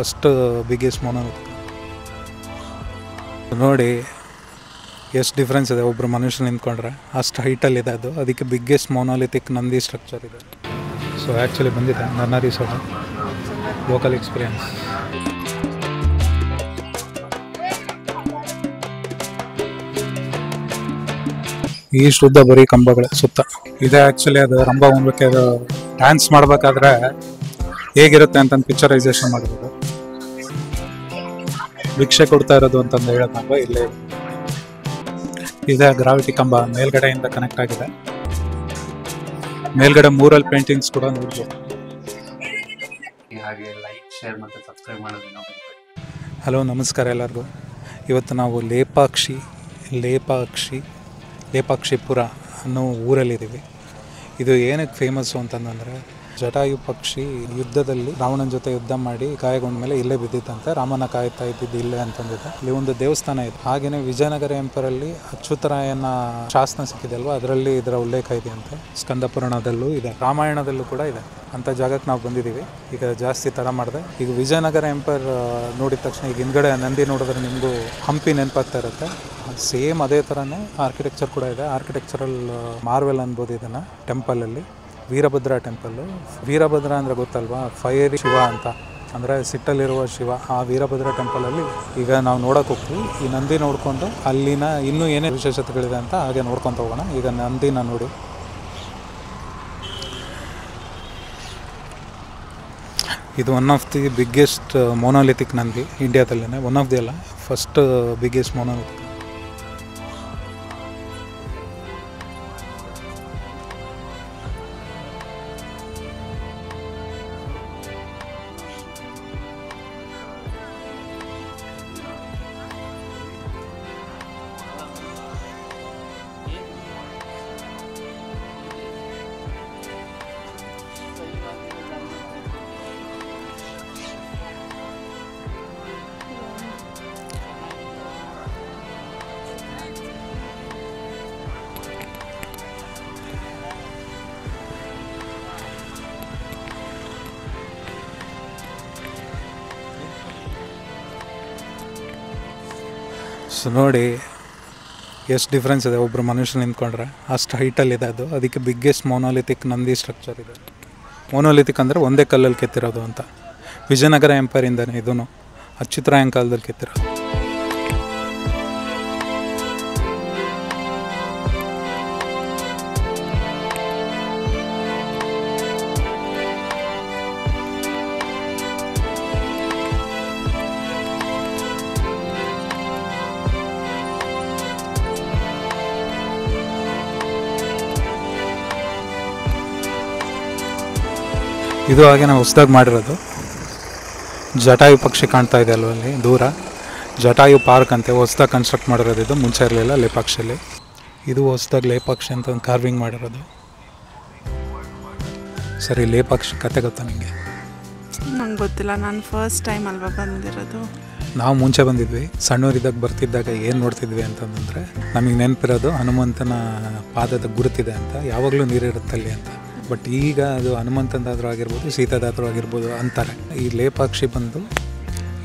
First biggest monolithic. ನೋಡಿ ಎಷ್ಟು difference ಇದೆ, ಒಬ್ಬರು ಮನುಷ್ಯ ನಿಂತ್ಕೊಂಡ್ರೆ ಅಷ್ಟು ಹೈಟಲ್ಲಿದೆ ಅದು. ಅದಕ್ಕೆ ಬಿಗ್ಗೆಸ್ಟ್ ಮೊನೋಲಿಥಿಕ್ ನಂದಿ ಸ್ಟ್ರಕ್ಚರ್ ಇದೆ. ಸೊ ಆ್ಯಕ್ಚುಲಿ ಬಂದಿದೆ ನನ್ನಾರಿ ಸೋಡ ಲೋಕಲ್ ಎಕ್ಸ್ಪೀರಿಯನ್ಸ್. ಈ ಶುದ್ಧ ಬರೀ ಕಂಬಗಳ ಸುತ್ತ ಇದೆ. ಆ್ಯಕ್ಚುಲಿ ಅದು ರಂಭ ಹೊಂದಕ್ಕೆ ಅದು ಡ್ಯಾನ್ಸ್ ಮಾಡಬೇಕಾದ್ರೆ ಹೇಗಿರುತ್ತೆ ಅಂತ ಪಿಕ್ಚರೈಸೇಷನ್ ಮಾಡಿರೋದು. ಭಿಕ್ಷೆ ಕೊಡ್ತಾ ಇರೋದು ಅಂತಂದು ಹೇಳೋದಂಗ ಇಲ್ಲೇ ಇದೆ. ಗ್ರಾವಿಟಿ ಕಂಬ ಮೇಲ್ಗಡೆಯಿಂದ ಕನೆಕ್ಟ್ ಆಗಿದೆ. ಮೇಲ್ಗಡೆ ಮೂರಲ್ ಪೇಂಟಿಂಗ್ಸ್ ಕೂಡ ನೋಡ್ಬೋದು. ಹಲೋ, ನಮಸ್ಕಾರ ಎಲ್ಲರಿಗೂ. ಇವತ್ತು ನಾವು ಲೇಪಾಕ್ಷಿಪುರ ಅನ್ನೋ ಊರಲ್ಲಿದ್ದೀವಿ. ಇದು ಏನಕ್ಕೆ ಫೇಮಸ್ಸು ಅಂತಂದರೆ, ಜಟಾಯು ಪಕ್ಷಿ ಯುದ್ಧದಲ್ಲಿ ರಾವಣನ ಜೊತೆ ಯುದ್ಧ ಮಾಡಿ ಗಾಯಗೊಂಡ ಮೇಲೆ ಇಲ್ಲೇ ಬಿದ್ದಿತ್ತಂತೆ. ರಾಮನ ಕಾಯ್ತಾ ಇದ್ದಿದ್ದು ಇಲ್ಲೇ ಅಂತಂದಿದೆ. ಇಲ್ಲಿ ಒಂದು ದೇವಸ್ಥಾನ ಇದೆ. ಹಾಗೆಯೇ ವಿಜಯನಗರ ಎಂಪರಲ್ಲಿ ಅಚ್ಯುತರಾಯನ ಶಾಸನ ಸಿಕ್ಕಿದೆ ಅಲ್ವಾ, ಅದರಲ್ಲಿ ಇದರ ಉಲ್ಲೇಖ ಇದೆ ಅಂತೆ. ಸ್ಕಂದ ಪುರಾಣದಲ್ಲೂ ಇದೆ, ರಾಮಾಯಣದಲ್ಲೂ ಕೂಡ ಇದೆ. ಅಂಥ ಜಾಗಕ್ಕೆ ನಾವು ಬಂದಿದ್ದೀವಿ. ಈಗ ಜಾಸ್ತಿ ತಡ ಮಾಡಿದೆ. ಈಗ ವಿಜಯನಗರ ಎಂಪರ್ ನೋಡಿದ ತಕ್ಷಣ ಈಗ ಹಿಂದ್ಗಡೆ ನಂದಿ ನೋಡಿದ್ರೆ ನಿಮಗೂ ಹಂಪಿ ನೆನಪಾಗ್ತಾ ಇರುತ್ತೆ. ಸೇಮ್ ಅದೇ ಥರನೇ ಆರ್ಕಿಟೆಕ್ಚರ್ ಕೂಡ ಇದೆ. ಆರ್ಕಿಟೆಕ್ಚರಲ್ ಮಾರ್ವೆಲ್ ಅನ್ಬೋದು ಇದನ್ನು. ಟೆಂಪಲಲ್ಲಿ ವೀರಭದ್ರ ಟೆಂಪಲ್ಲು. ವೀರಭದ್ರ ಅಂದರೆ ಗೊತ್ತಲ್ವಾ, ಫೈರಿ ಶಿವ ಅಂತ, ಅಂದರೆ ಸಿಟ್ಟಲ್ಲಿರುವ ಶಿವ. ಆ ವೀರಭದ್ರ ಟೆಂಪಲಲ್ಲಿ ಈಗ ನಾವು ನೋಡೋಕೆ ಹೋಗ್ತೀವಿ. ಈ ನಂದಿ ನೋಡಿಕೊಂಡು ಅಲ್ಲಿನ ಇನ್ನೂ ಏನೇ ವಿಶೇಷತೆಗಳಿದೆ ಅಂತ ಹಾಗೆ ನೋಡ್ಕೊತ ಹೋಗೋಣ. ಈಗ ನಂದಿನ ನೋಡಿ. ಇದು one of the biggest monolithic Nandi ಇಂಡಿಯಾದಲ್ಲೇ. ಒನ್ ಆಫ್ ದಿ ಅಲ್ಲ, ಫಸ್ಟ್ ಬಿಗ್ಗೆಸ್ಟ್ ಮೊನೋಲಿಥಿಕ್. ಸೊ ನೋಡಿ ಎಷ್ಟು ಡಿಫ್ರೆನ್ಸ್ ಇದೆ, ಒಬ್ಬರು ಮನುಷ್ಯ ನಿಂತ್ಕೊಂಡ್ರೆ ಅಷ್ಟು ಹೈಟಲ್ಲಿದೆ ಅದು. ಅದಕ್ಕೆ ಬಿಗ್ಗೆಸ್ಟ್ ಮೊನೋಲಿಥಿಕ್ ನಂದಿ ಸ್ಟ್ರಕ್ಚರ್ ಇದೆ. ಮೊನೋಲಿಥಿಕ್ ಅಂದರೆ ಒಂದೇ ಕಲ್ಲಲ್ಲಿ ಕೆತ್ತಿರೋದು ಅಂತ. ವಿಜಯನಗರ ಎಂಪೈರಿಂದನೇ ಇದೂ ಅಚ್ಯುತರಾಯನ ಕಾಲದಲ್ಲಿ ಕೆತ್ತಿರೋದು. ಇದು ಹಾಗೆ ನಾವು ಹೊಸದಾಗಿ ಮಾಡಿರೋದು. ಜಟಾಯು ಪಕ್ಷಿ ಕಾಣ್ತಾ ಇದೆ ಅಲ್ವ ಅಲ್ಲಿ ದೂರ, ಜಟಾಯು ಪಾರ್ಕ್ ಅಂತೆ ಹೊಸದಾಗಿ ಕನ್ಸ್ಟ್ರಕ್ಟ್ ಮಾಡಿರೋದು. ಇದು ಮುಂಚೆ ಇರಲಿಲ್ಲ ಲೇಪಾಕ್ಷಿಯಲ್ಲಿ. ಇದು ಹೊಸದಾಗಿ ಲೇಪಾಕ್ಷಿ ಅಂತ ಒಂದು ಕಾರ್ವಿಂಗ್ ಮಾಡಿರೋದು. ಸರಿ, ಲೇಪಾಕ್ಷಿ ಕತೆ ಗೊತ್ತಾ ನಿಮಗೆ? ನಂಗೆ ಗೊತ್ತಿಲ್ಲ, ನಾನು ಫಸ್ಟ್ ಟೈಮ್ ಅಲ್ವಾ ಬಂದಿರೋದು. ನಾವು ಮುಂಚೆ ಬಂದಿದ್ವಿ, ಸಣ್ಣವರಿದ್ದಾಗ ಬರ್ತಿದ್ದಾಗ ಏನು ನೋಡ್ತಿದ್ವಿ ಅಂತಂದರೆ, ನಮಗೆ ನೆನಪಿರೋದು ಹನುಮಂತನ ಪಾದದ ಗುರುತಿದೆ ಅಂತ, ಯಾವಾಗಲೂ ನೀರಿರುತ್ತಲ್ಲಿ ಅಂತ. ಬಟ್ ಈಗ ಅದು ಹನುಮಂತಂದಾದರೂ ಆಗಿರ್ಬೋದು, ಸೀತಾದಾದರೂ ಆಗಿರ್ಬೋದು ಅಂತಾರೆ. ಈ ಲೇಪಾಕ್ಷಿ ಬಂದು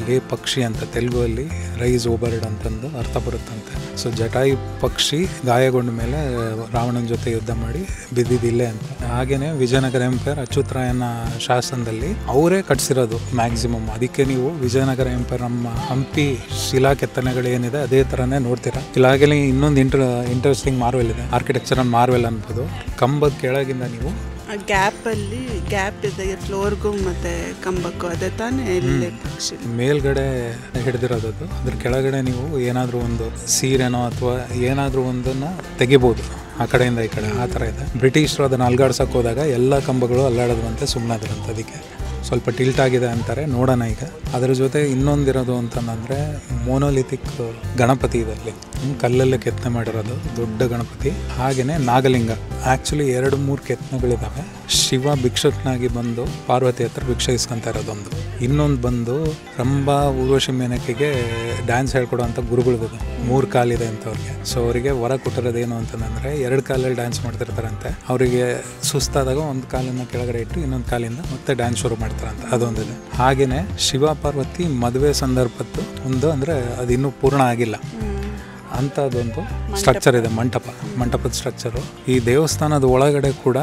ಲೇಪಕ್ಷಿ ಅಂತ ತೆಲುಗುವಲ್ಲಿ ರೈಸ್ ಓಬರ್ಡ್ ಅಂತಂದು ಅರ್ಥ ಬರುತ್ತಂತೆ. ಸೊ ಜಟಾಯು ಪಕ್ಷಿ ಗಾಯಗೊಂಡ ಮೇಲೆ ರಾವಣನ ಜೊತೆ ಯುದ್ಧ ಮಾಡಿ ಬಿದ್ದಿದ್ದಿಲ್ಲೇ ಅಂತ. ಹಾಗೆಯೇ ವಿಜಯನಗರ ಎಂಪೈರ್ ಅಚ್ಯುತರಾಯನ ಶಾಸನದಲ್ಲಿ ಅವರೇ ಕಟ್ಸಿರೋದು ಮ್ಯಾಕ್ಸಿಮಮ್. ಅದಕ್ಕೆ ನೀವು ವಿಜಯನಗರ ಎಂಪೈರ್ ನಮ್ಮ ಹಂಪಿ ಶಿಲಾ ಕೆತ್ತನೆಗಳು ಏನಿದೆ ಅದೇ ಥರನೇ ನೋಡ್ತೀರಾ. ಇಲ್ಲಾಗಲೇ ಇನ್ನೊಂದು ಇಂಟ್ರೆಸ್ಟಿಂಗ್ ಮಾರ್ವೆಲ್ ಇದೆ, ಆರ್ಕಿಟೆಕ್ಚರಲ್ ಮಾರ್ವೆಲ್ ಅನ್ಬೋದು. ಕಂಬದ ಕೆಳಗಿಂದ ನೀವು ಗ್ಯಾಪಲ್ಲಿ ಗ್ಯಾಪ್ ಇದೆ ಫ್ಲೋರ್ಗೂ ಮತ್ತು ಕಂಬಕ್ಕೂ, ಅದೇ ತಾನೇ ಲೇಪಾಕ್ಷಿ. ಮೇಲ್ಗಡೆ ಹಿಡಿದಿರೋದು, ಅದ್ರ ಕೆಳಗಡೆ ನೀವು ಏನಾದರೂ ಒಂದು ಸೀರೆನೋ ಅಥವಾ ಏನಾದರೂ ಒಂದನ್ನು ತೆಗಿಬೋದು ಆ ಕಡೆಯಿಂದ ಈ ಕಡೆ, ಆ ಥರ ಇದೆ. ಬ್ರಿಟಿಷರು ಅದನ್ನು ಅಲ್ಗಾಡ್ಸೋಕೆ ಹೋದಾಗ ಎಲ್ಲ ಕಂಬಗಳು ಅಲ್ಲಾಡೋದಂತೆ ಸುಮ್ಮನಾದ್ರಂತೆ. ಅದಕ್ಕೆ ಸ್ವಲ್ಪ ಟಿಲ್ಟ್ ಆಗಿದೆ ಅಂತಾರೆ. ನೋಡೋಣ ಈಗ. ಅದರ ಜೊತೆ ಇನ್ನೊಂದಿರೋದು ಅಂತಂದರೆ ಮೋನೋಲಿಥಿಕ್ ಗಣಪತಿ ಇದೆ ಅಲ್ಲಿ, ಕಲ್ಲಲ್ಲೇ ಕೆತ್ತನೆ ಮಾಡಿರೋದು ದೊಡ್ಡ ಗಣಪತಿ. ಹಾಗೆಯೇ ನಾಗಲಿಂಗ, ಆ್ಯಕ್ಚುಲಿ 2-3 ಕೆತ್ತನೆಗಳಿದ್ದಾವೆ. ಶಿವ ಭಿಕ್ಷಕನಾಗಿ ಬಂದು ಪಾರ್ವತಿ ಹತ್ರ ಭಿಕ್ಷೆ ಇಸ್ಕೊಂತ ಇರೋದೊಂದು, ಇನ್ನೊಂದು ಬಂದು ರಂಭಾ ಊರ್ವಶಿ ಮೇನಕೆಗೆ ಡ್ಯಾನ್ಸ್ ಹೇಳ್ಕೊಡೋಂಥ ಗುರುಗಳಿದೆ, 3 ಕಾಲಿದೆ ಅಂತ ಅವ್ರಿಗೆ. ಸೊ ಅವರಿಗೆ ವರ ಕೊಟ್ಟಿರೋದೇನು ಅಂತಂದರೆ 2 ಕಾಲಲ್ಲಿ ಡ್ಯಾನ್ಸ್ ಮಾಡ್ತಿರ್ತಾರಂತೆ. ಅವರಿಗೆ ಸುಸ್ತಾದಾಗ ಒಂದು ಕಾಲನ್ನು ಕೆಳಗಡೆ ಇಟ್ಟು ಇನ್ನೊಂದು ಕಾಲಿಂದ ಮತ್ತೆ ಡ್ಯಾನ್ಸ್ ಶುರು ಮಾಡ್ತಾರಂತೆ, ಅದೊಂದಿದೆ. ಹಾಗೆಯೇ ಶಿವ ಪಾರ್ವತಿ ಮದುವೆ ಸಂದರ್ಭದ್ದು ಒಂದು, ಅಂದರೆ ಅದು ಇನ್ನೂ ಪೂರ್ಣ ಆಗಿಲ್ಲ ಅಂಥದ್ದೊಂದು ಸ್ಟ್ರಕ್ಚರ್ ಇದೆ, ಮಂಟಪದ ಸ್ಟ್ರಕ್ಚರು. ಈ ದೇವಸ್ಥಾನದ ಒಳಗಡೆ ಕೂಡ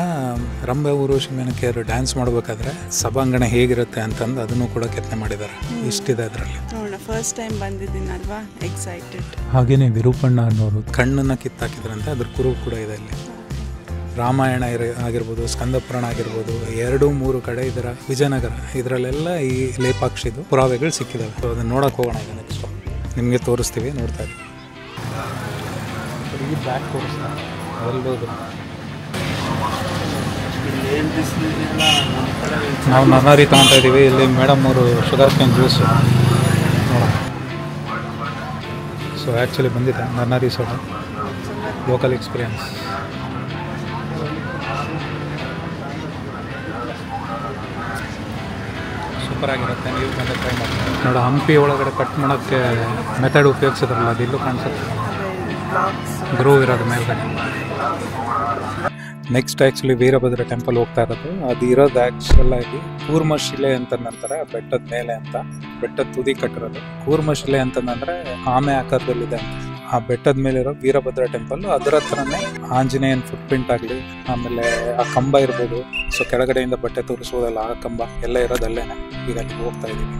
ರಂಭೆ ಊರ್ವಶಿ ಮೇನಕೆಯರು ಡ್ಯಾನ್ಸ್ ಮಾಡಬೇಕಾದ್ರೆ ಸಭಾಂಗಣ ಹೇಗಿರುತ್ತೆ ಅಂತಂದು ಅದನ್ನು ಕೂಡ ಕೆತ್ತನೆ ಮಾಡಿದ್ದಾರೆ. ಇಷ್ಟಿದೆ ಅದರಲ್ಲಿ. ಫಸ್ಟ್ ಟೈಮ್ ಬಂದಿದ್ದೀನಲ್ವಾ, ಎಕ್ಸೈಟೆಡ್. ಹಾಗೆಯೇ ವಿರೂಪಣ್ಣ ಅನ್ನೋರು ಕಣ್ಣನ್ನು ಕಿತ್ತಾಕಿದ್ರಂತೆ, ಅದ್ರ ಕುರುಹು ಕೂಡ ಇದೆ ಇಲ್ಲಿ. ರಾಮಾಯಣ ಆಗಿರ್ಬೋದು, ಸ್ಕಂದ ಪುರಾಣ ಆಗಿರ್ಬೋದು, 2-3 ಕಡೆ ಇದರ ವಿಜಯನಗರ ಇದರಲ್ಲೆಲ್ಲ ಈ ಲೇಪಾಕ್ಷಿದು ಪುರಾವೆಗಳು ಸಿಕ್ಕಿದ್ದಾವೆ. ಸೊ ಅದನ್ನು ನೋಡೋಕೆ ಹೋಗೋಣ ಈಗ. ನೆಕ್ಸ್ಟ್ ನಿಮಗೆ ತೋರಿಸ್ತೀವಿ, ನೋಡ್ತಾ ಇದ್ದೀವಿ. ಈ ಬ್ಯಾಗ್ ತೋರಿಸ್ತಾ ಅಲ್ಬೋದು. ನಾವು ನನ್ನಾರಿ ತಗೊತಾ ಇದ್ದೀವಿ. ಇಲ್ಲಿ ಮೇಡಮ್ ಅವರು ಶುಗರ್ ಕ್ಯಾನ್ ಜ್ಯೂಸು ನೋಡೋಣ. ಸೊ ಆ್ಯಕ್ಚುಲಿ ಬಂದಿದೆ ನನ್ನಾರಿ ಸೋಡಾ, ಲೋಕಲ್ ಎಕ್ಸ್ಪೀರಿಯನ್ಸ್. ಸೂಪರಾಗಿರುತ್ತೆ, ನೀವು ಬಂದು ಟ್ರೈ ಮಾಡಿ ನೋಡ. ಹಂಪಿ ಒಳಗಡೆ ಕಟ್ ಮಾಡೋಕ್ಕೆ ಮೆಥಡ್ ಉಪಯೋಗಿಸಿದ್ರಲ್ಲ, ಅದು ಇಲ್ಲೂ ಕಾಣಿಸುತ್ತೆ, ಗ್ರೂ ಇರೋದು ಮೇಲ್ಗಡೆ. ನೆಕ್ಸ್ಟ್ ಆ್ಯಕ್ಚುಲಿ ವೀರಭದ್ರ ಟೆಂಪಲ್ ಹೋಗ್ತಾ ಇರೋದು. ಅದು ಇರೋದು ಆ್ಯಕ್ಚುಲಾಗಿ ಕೂರ್ಮಶಿಲೆ ಅಂತ ನಂತರ ಬೆಟ್ಟದ ಮೇಲೆ ಅಂತ, ಬೆಟ್ಟದ ತುದಿ ಕಟ್ಟಿರೋದು. ಕೂರ್ಮಶಿಲೆ ಅಂತಂದರೆ ಆಮೆ ಆಕಾರದಲ್ಲಿದೆ ಅಂತ. ಆ ಬೆಟ್ಟದ ಮೇಲಿರೋ ವೀರಭದ್ರ ಟೆಂಪಲ್, ಅದರ ಹತ್ರನೇ ಆಂಜನೇಯನ್ ಫುಟ್ ಪ್ರಿಂಟ್ ಆಗಲಿ, ಆಮೇಲೆ ಆ ಕಂಬ ಇರ್ಬೋದು. ಸೊ ಕೆಳಗಡೆಯಿಂದ ಬಟ್ಟೆ ತೋರಿಸ್ಬೋದಲ್ಲ, ಆ ಕಂಬ ಎಲ್ಲ ಇರೋದು ಅಲ್ಲೇನೆ. ಈಗ ಅಲ್ಲಿ ಹೋಗ್ತಾ ಇದ್ದೀವಿ.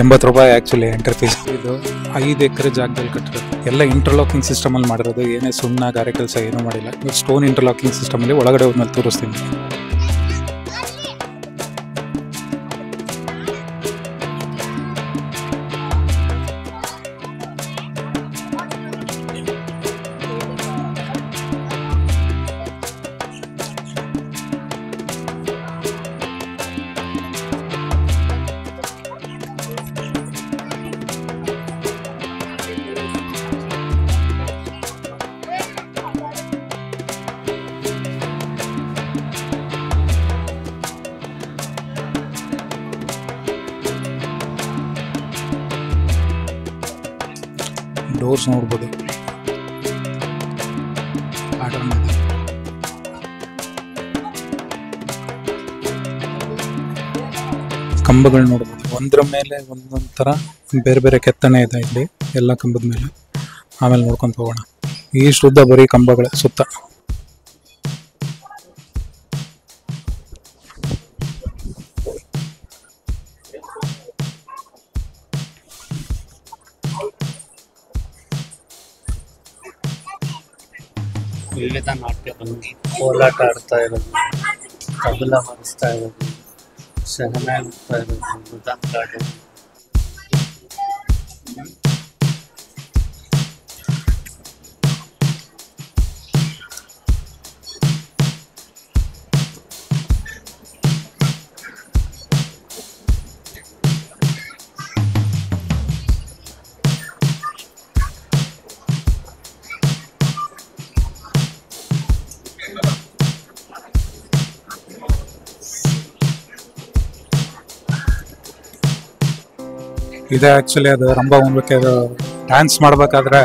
₹80 ಆ್ಯಕ್ಚುಲಿ ಎಂಟ್ರಿ ಫೀಸ್. ಇದು 5 ಎಕರೆ ಜಾಗದಲ್ಲಿ ಕಟ್ಟಿರೋದು. ಎಲ್ಲ ಇಂಟರ್ಲಾಕಿಂಗ್ ಸಿಸ್ಟಮಲ್ಲಿ ಮಾಡಿರೋದು, ಏನೇ ಸುಣ್ಣ ಗಾರೆ ಕೆಲಸ ಏನೂ ಮಾಡಿಲ್ಲ. ಸ್ಟೋನ್ ಇಂಟರ್ಲಾಕಿಂಗ್ ಸಿಸ್ಟಮಲ್ಲಿ ಒಳಗಡೆ ಹೋದ್ಮೇಲೆ ತೋರಿಸ್ತೀನಿ. ಡೋರ್ಸ್ ನೋಡ್ಬೋದು, ಪ್ಯಾಟರ್ನ್ ಇದೆ. ಕಂಬಗಳು ನೋಡ್ಬೋದು, ಒಂದರ ಮೇಲೆ ಒಂದೊಂದು ಥರ ಬೇರೆ ಬೇರೆ ಕೆತ್ತನೆ ಇದೆ ಇಲ್ಲಿ ಎಲ್ಲ ಕಂಬದ ಮೇಲೆ. ಆಮೇಲೆ ನೋಡ್ಕೊಂಡು ಹೋಗೋಣ. ಈ ಶುದ್ಧ ಬರೀ ಕಂಬಗಳೇ ಸುತ್ತ. ವಿವಿಧ ನಾಟ್ಯ ಭಂಗಿ, ಕೋಲಾಟ ಆಡ್ತಾ ಇರೋದು, ತಬಲ ಮಾಡಿಸ್ತಾ ಇರೋದು, ಶಹನಾಯಿ ಹೋಗ್ತಾ ಇರೋದು, ಮೃದಂಗ ಆಡೋದು. ಇದೆ ಆ್ಯಕ್ಚುಲಿ ಅದು ರಂಭಾ ಉಣ್ಬೇಕು, ಅದು ಡ್ಯಾನ್ಸ್ ಮಾಡಬೇಕಾದ್ರೆ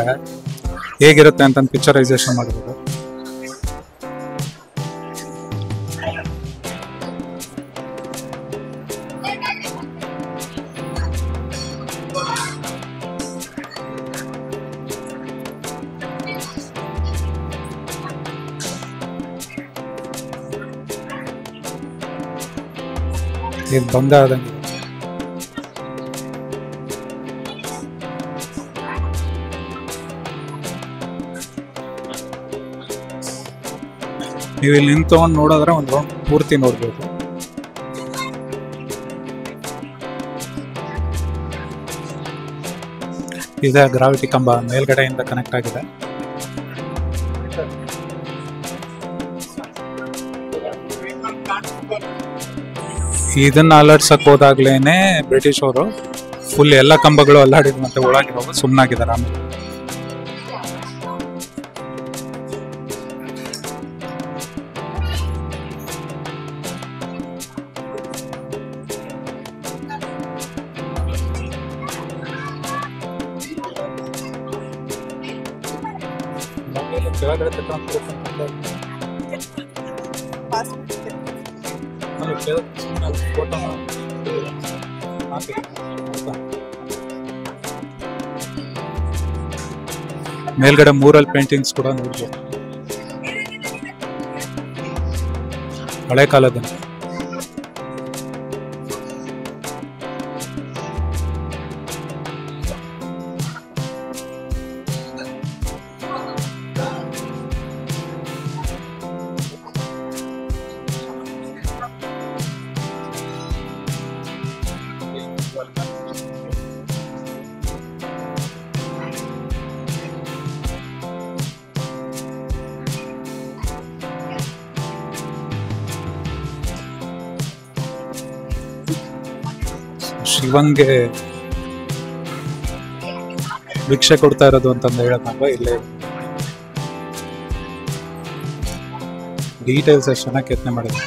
ಹೇಗಿರುತ್ತೆ ಅಂತ ಪಿಕ್ಚರೈಸೇಷನ್ ಮಾಡಿರೋದು. ಇದು ಭಂಗ ಆದಂಗೆ. ನೀವು ಇಲ್ಲಿ ನಿಂತ್ಕೊಂಡು ನೋಡಿದ್ರೆ ಒಂದು ರೌಂಡ್ ಪೂರ್ತಿ ನೋಡ್ಬೋದು. ಇದೆ ಗ್ರಾವಿಟಿ ಕಂಬ ಮೇಲ್ಗಡೆಯಿಂದ ಕನೆಕ್ಟ್ ಆಗಿದೆ. ಇದನ್ನ ಅಲರ್ಟ್ಸಕ್ ಹೋದಾಗ್ಲೇನೆ ಬ್ರಿಟಿಷ್ ಅವರು ಫುಲ್ ಎಲ್ಲ ಕಂಬಗಳು ಅಲ್ಲಾಡಿದ್ ಮತ್ತೆ ಒಳಗಿರೋದು ಸುಮ್ಮನಾಗಿದ್ದಾರೆ. ಆಮೇಲೆ ಮೇಲ್ಗಡೆ ಮೂರಲ್ ಪೇಂಟಿಂಗ್ಸ್ ಕೂಡ ನೋಡ್ಬೋದು, ಹಳೆ ಕಾಲದ. ಶಿವಂಗೆ ಭಿಕ್ಷೆ ಕೊಡ್ತಾ ಇರೋದು ಅಂತಂದು ಹೇಳೋದಲ್ವ, ಇಲ್ಲೇ ಡೀಟೇಲ್ಸ್ ಎಷ್ಟು ಚೆನ್ನಾಗಿ ಕೆತ್ತನೆ ಮಾಡಿದೆ.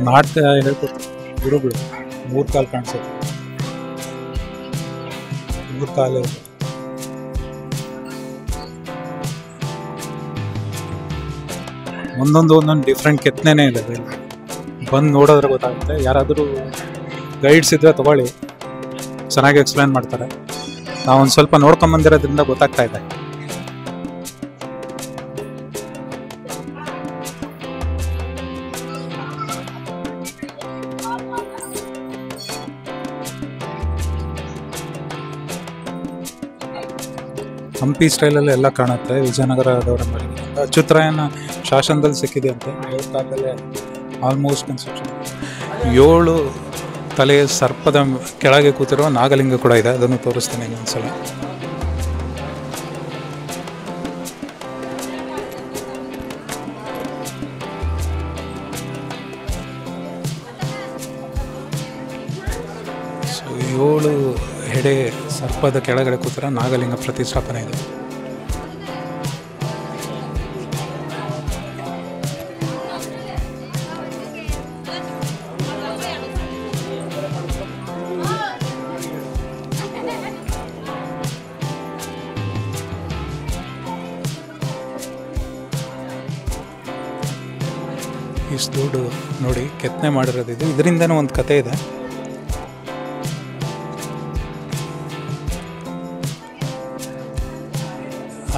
ನಾಟ್ಯ ಹೇಳ್ಕೊಡ್ತಾರೆ ಗುರುಗಳು. 3 ಕಾಲು ಕಾಣಿಸುತ್ತೆ, 3 ಕಾಲು. ಒಂದೊಂದು ಡಿಫ್ರೆಂಟ್ ಕೆತ್ತನೆ ಇದೆ. ಬಂದು ನೋಡಿದ್ರೆ ಗೊತ್ತಾಗುತ್ತೆ. ಯಾರಾದರೂ ಗೈಡ್ಸ್ ಇದ್ರೆ ತಗೊಳ್ಳಿ, ಚೆನ್ನಾಗಿ ಎಕ್ಸ್ಪ್ಲೈನ್ ಮಾಡ್ತಾರೆ. ನಾವೊಂದು ಸ್ವಲ್ಪ ನೋಡ್ಕೊಂಬಂದಿರೋದ್ರಿಂದ ಗೊತ್ತಾಗ್ತಾ ಇದೆ. ಹಂಪಿ ಸ್ಟೈಲಲ್ಲಿ ಎಲ್ಲ ಕಾಣುತ್ತೆ. ವಿಜಯನಗರದವರ ಮೇಲೆ ಅಚ್ಯುತರಾಯನ ಶಾಸನದಲ್ಲಿ ಸಿಕ್ಕಿದೆ ಅಂತ. ಆಲ್ಮೋಸ್ಟ್ ಕನ್ಸ್ಟ್ರಕ್ಷನ್ 7 ತಲೆಯ ಸರ್ಪದ ಕೆಳಗೆ ಕೂತಿರುವ ನಾಗಲಿಂಗ ಕೂಡ ಇದೆ. ಅದನ್ನು ತೋರಿಸ್ತೀನಿ ಇನ್ನೊಂದ್ಸಲ. ಸೊ 7 ಹೆಡೆ ಸರ್ಪದ ಕೆಳಗಡೆ ಕೂತಿರೋ ನಾಗಲಿಂಗ ಪ್ರತಿಷ್ಠಾಪನೆ ಇದೆ. ಇಷ್ಟು ದೊಡ್ಡ ನೋಡಿ ಕೆತ್ತನೆ ಮಾಡಿರೋದು ಇದು. ಇದರಿಂದನೂ ಒಂದು ಕತೆ ಇದೆ.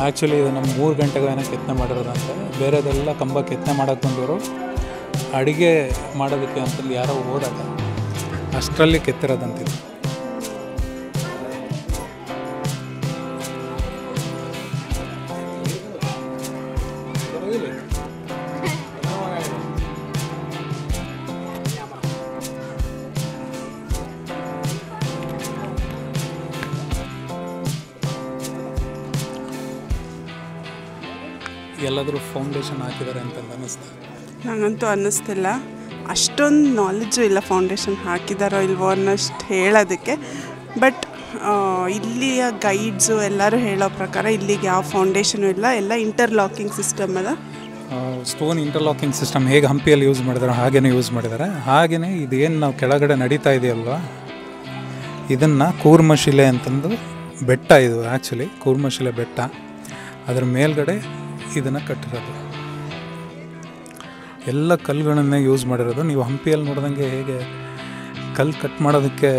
ಆ್ಯಕ್ಚುಲಿ ಇದು ನಮ್ಮ 3 ಗಂಟೆಗೆ ಏನೋ ಕೆತ್ತನೆ ಮಾಡಿರೋದಂತೆ. ಬೇರೆದೆಲ್ಲ ಕಂಬ ಕೆತ್ತನೆ ಮಾಡೋಕ್ಕೆ ಬಂದವರು ಅಡುಗೆ ಮಾಡೋದಕ್ಕೆ ಅಂತಂದು ಯಾರೋ ಹೋದಾಗ ಅಷ್ಟರಲ್ಲಿ ಕೆತ್ತಿರೋದಂತಿದೆ. ಎಲ್ಲಾದರೂ ಫೌಂಡೇಶನ್ ಹಾಕಿದ್ದಾರೆ ಅಂತ ಅನ್ನಿಸ್ತಾ? ನನಗಂತೂ ಅನ್ನಿಸ್ತಿಲ್ಲ. ಅಷ್ಟೊಂದು ನಾಲೆಡ್ಜು ಇಲ್ಲ ಫೌಂಡೇಶನ್ ಹಾಕಿದಾರೋ ಇಲ್ವೋ ಅನ್ನೋಷ್ಟು ಹೇಳೋದಕ್ಕೆ. ಬಟ್ ಇಲ್ಲಿಯ ಗೈಡ್ಸು ಎಲ್ಲರೂ ಹೇಳೋ ಪ್ರಕಾರ ಇಲ್ಲಿಗೆ ಯಾವ ಫೌಂಡೇಶನು ಇಲ್ಲ, ಎಲ್ಲ ಇಂಟರ್ಲಾಕಿಂಗ್ ಸಿಸ್ಟಮ್ ಅದ. ಸ್ಟೋನ್ ಇಂಟರ್ಲಾಕಿಂಗ್ ಸಿಸ್ಟಮ್ ಹೇಗೆ ಹಂಪಿಯಲ್ಲಿ ಯೂಸ್ ಮಾಡಿದಾರೆ ಹಾಗೇ ಯೂಸ್ ಮಾಡಿದ್ದಾರೆ. ಹಾಗೆಯೇ ಇದೇನು ನಾವು ಕೆಳಗಡೆ ನಡೀತಾ ಇದೆಯಲ್ವ, ಇದನ್ನು ಕೂರ್ಮಶಿಲೆ ಅಂತಂದು ಬೆಟ್ಟ. ಇದು ಆ್ಯಕ್ಚುಲಿ ಕೂರ್ಮಶಿಲೆ ಬೆಟ್ಟ. ಅದರ ಮೇಲ್ಗಡೆ ಇದನ್ನು ಕಟ್ಟಿರೋದು. ಎಲ್ಲ ಕಲ್ಲುಗಳನ್ನೇ ಯೂಸ್ ಮಾಡಿರೋದು. ನೀವು ಹಂಪಿಯಲ್ಲಿ ನೋಡಿದಂಗೆ ಹೇಗೆ ಕಲ್ಲು ಕಟ್ ಮಾಡೋದಕ್ಕೆ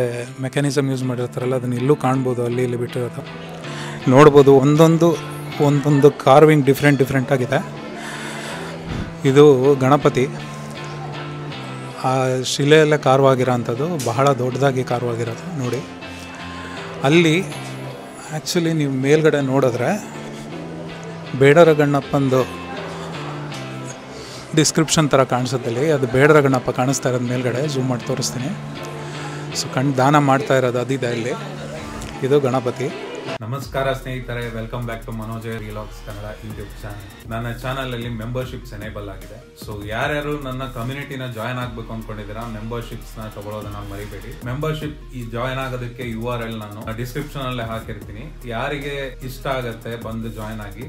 ಮೆಕ್ಯಾನಿಸಮ್ ಯೂಸ್ ಮಾಡಿರ್ತಾರಲ್ಲ, ಅದನ್ನು ಇಲ್ಲೂ ಕಾಣ್ಬೋದು. ಅಲ್ಲಿ ಇಲ್ಲಿ ಬಿಟ್ಟಿರೋದು ನೋಡ್ಬೋದು. ಒಂದೊಂದು ಕಾರ್ವಿಂಗ್ ಡಿಫ್ರೆಂಟ್ ಆಗಿದೆ. ಇದು ಗಣಪತಿ. ಆ ಶಿಲೆಯಲ್ಲೇ ಕಾರ್ವಾಗಿರೋ ಅಂಥದ್ದು ಬಹಳ ದೊಡ್ಡದಾಗಿ ಕಾರ್ವಾಗಿರೋದು ನೋಡಿ. ಅಲ್ಲಿ ಆ್ಯಕ್ಚುಲಿ ನೀವು ಮೇಲ್ಗಡೆ ನೋಡಿದ್ರೆ ಬೇಡರ ಗಣಪಂದು ಡಿಸ್ಕ್ರಿಪ್ಷನ್ ಥರ ಕಾಣಿಸುತ್ತಲ್ಲಿ, ಅದು ಬೇಡರ ಗಣಪ ಕಾಣಿಸ್ತಾ ಇರೋದು ಮೇಲ್ಗಡೆ. ಝೂಮ್ ಮಾಡಿ ತೋರಿಸ್ತೀನಿ. ಸೊ ದಾನ ಮಾಡ್ತಾ ಇರೋದು ಅದಿದೆ ಇಲ್ಲಿ. ಇದು ಗಣಪತಿ. ನಮಸ್ಕಾರ ಸ್ನೇಹಿತರೆ, welcome back to Manoj vlogs Kannada YouTube channel. ನನ್ನ ಚಾನಲಲ್ಲಿ ಮೆಂಬರ್ಶಿಪ್ಸ್ ಎನೇಬಲ್ ಆಗಿದೆ. ಸೊ ಯಾರ್ಯಾರು ನನ್ನ ಕಮ್ಯುನಿಟಿನ ಜಾಯ್ನ್ ಆಗಬೇಕು ಅಂದ್ಕೊಂಡಿದ್ದೀರಾ, ಮೆಂಬರ್ಶಿಪ್ಸ್ನ ತಗೊಳ್ಳೋದನ್ನ ಮರಿಬೇಡಿ. ಮೆಂಬರ್ಶಿಪ್ ಈ ಜಾಯ್ನ್ ಆಗೋದಕ್ಕೆ URL ನಾನು ಡಿಸ್ಕ್ರಿಪ್ಷನ್ ಅಲ್ಲೇ ಹಾಕಿರ್ತೀನಿ. ಯಾರಿಗೆ ಇಷ್ಟ ಆಗತ್ತೆ ಬಂದು ಜಾಯ್ನ್ ಆಗಿ.